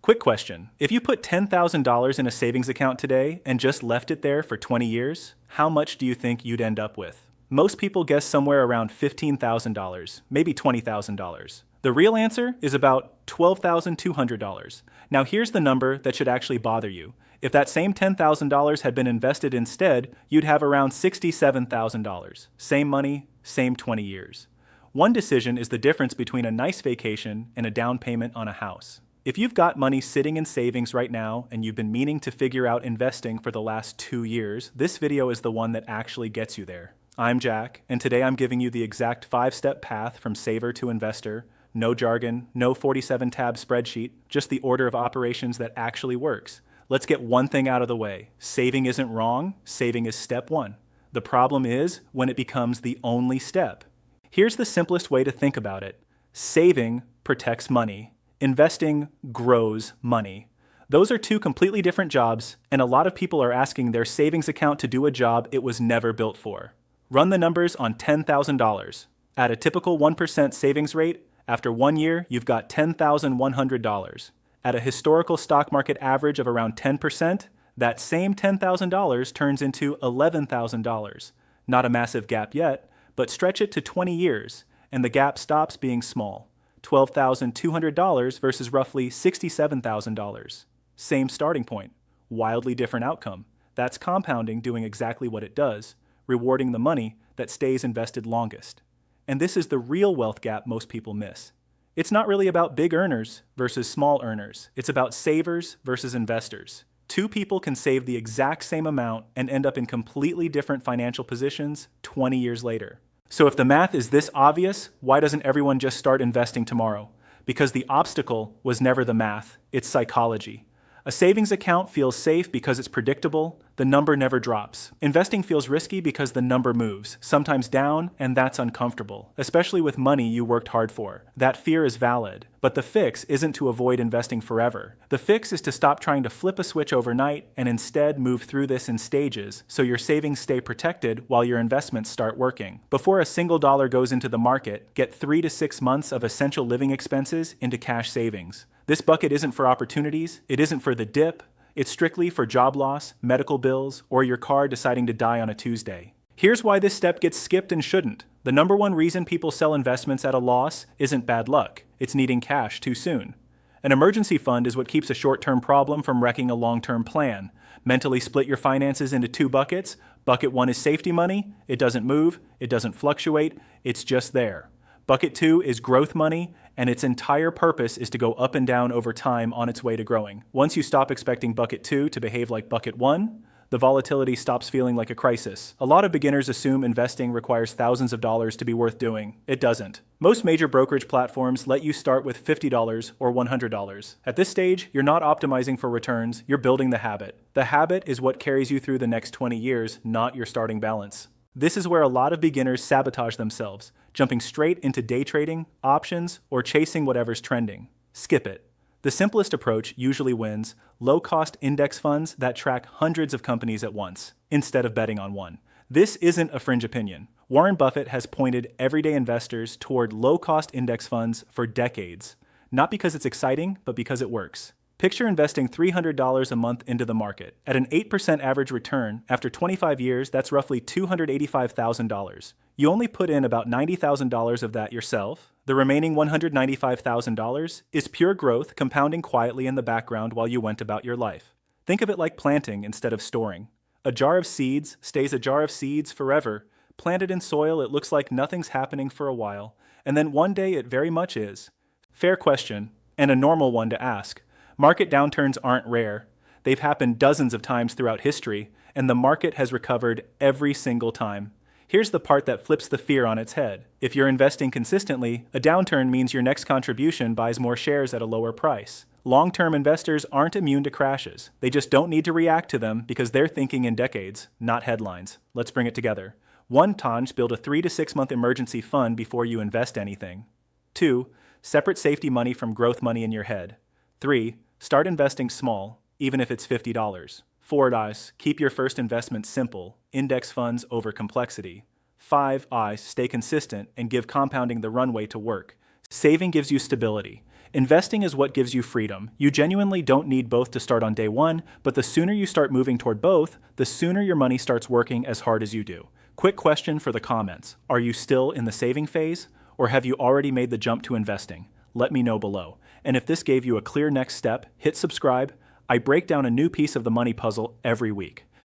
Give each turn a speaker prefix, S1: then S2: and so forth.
S1: Quick question. If you put $10,000 in a savings account today and just left it there for 20 years, how much do you think you'd end up with? Most people guess somewhere around $15,000, maybe $20,000. The real answer is about $12,200. Now here's the number that should actually bother you. If that same $10,000 had been invested instead, you'd have around $67,000. Same money, same 20 years. One decision is the difference between a nice vacation and a down payment on a house. If you've got money sitting in savings right now and you've been meaning to figure out investing for the last 2 years, this video is the one that actually gets you there. I'm Jack, and today I'm giving you the exact 5-step path from saver to investor. No jargon, no 47-tab spreadsheet, just the order of operations that actually works. Let's get one thing out of the way. Saving isn't wrong, saving is step one. The problem is when it becomes the only step. Here's the simplest way to think about it. Saving protects money. Investing grows money. Those are two completely different jobs, and a lot of people are asking their savings account to do a job it was never built for. Run the numbers on $10,000. At a typical 1% savings rate, after 1 year, you've got $10,100. At a historical stock market average of around 10%, that same $10,000 turns into $11,000. Not a massive gap yet, but stretch it to 20 years, and the gap stops being small. $12,200 versus roughly $67,000. Same starting point, wildly different outcome. That's compounding doing exactly what it does, rewarding the money that stays invested longest. And this is the real wealth gap most people miss. It's not really about big earners versus small earners. It's about savers versus investors. Two people can save the exact same amount and end up in completely different financial positions 20 years later. So if the math is this obvious, why doesn't everyone just start investing tomorrow? Because the obstacle was never the math, it's psychology. A savings account feels safe because it's predictable, the number never drops. Investing feels risky because the number moves, sometimes down, and that's uncomfortable, especially with money you worked hard for. That fear is valid, but the fix isn't to avoid investing forever. The fix is to stop trying to flip a switch overnight and instead move through this in stages so your savings stay protected while your investments start working. Before a single dollar goes into the market, get 3 to 6 months of essential living expenses into cash savings. This bucket isn't for opportunities, it isn't for the dip, it's strictly for job loss, medical bills, or your car deciding to die on a Tuesday. Here's why this step gets skipped and shouldn't. The number one reason people sell investments at a loss isn't bad luck, it's needing cash too soon. An emergency fund is what keeps a short-term problem from wrecking a long-term plan. Mentally split your finances into 2 buckets. Bucket 1 is safety money, it doesn't move, it doesn't fluctuate, it's just there. Bucket 2 is growth money, and its entire purpose is to go up and down over time on its way to growing. Once you stop expecting Bucket 2 to behave like Bucket 1, the volatility stops feeling like a crisis. A lot of beginners assume investing requires thousands of dollars to be worth doing. It doesn't. Most major brokerage platforms let you start with $50 or $100. At this stage, you're not optimizing for returns, you're building the habit. The habit is what carries you through the next 20 years, not your starting balance. This is where a lot of beginners sabotage themselves, jumping straight into day trading, options, or chasing whatever's trending. Skip it. The simplest approach usually wins: low-cost index funds that track hundreds of companies at once, instead of betting on one. This isn't a fringe opinion. Warren Buffett has pointed everyday investors toward low-cost index funds for decades, not because it's exciting, but because it works. Picture investing $300 a month into the market. At an 8% average return, after 25 years, that's roughly $285,000. You only put in about $90,000 of that yourself. The remaining $195,000 is pure growth compounding quietly in the background while you went about your life. Think of it like planting instead of storing. A jar of seeds stays a jar of seeds forever. Planted in soil, it looks like nothing's happening for a while, and then one day it very much is. Fair question, and a normal one to ask. Market downturns aren't rare. They've happened dozens of times throughout history, and the market has recovered every single time. Here's the part that flips the fear on its head. If you're investing consistently, a downturn means your next contribution buys more shares at a lower price. Long-term investors aren't immune to crashes. They just don't need to react to them because they're thinking in decades, not headlines. Let's bring it together. 1. Build a 3 to 6 month emergency fund before you invest anything. 2. Separate safety money from growth money in your head. 3. Start investing small, even if it's $50. 4. Keep your first investment simple, index funds over complexity. 5. Stay consistent and give compounding the runway to work. Saving gives you stability. Investing is what gives you freedom. You genuinely don't need both to start on day one, but the sooner you start moving toward both, the sooner your money starts working as hard as you do. Quick question for the comments. Are you still in the saving phase, or have you already made the jump to investing? Let me know below. And if this gave you a clear next step, hit subscribe. I break down a new piece of the money puzzle every week.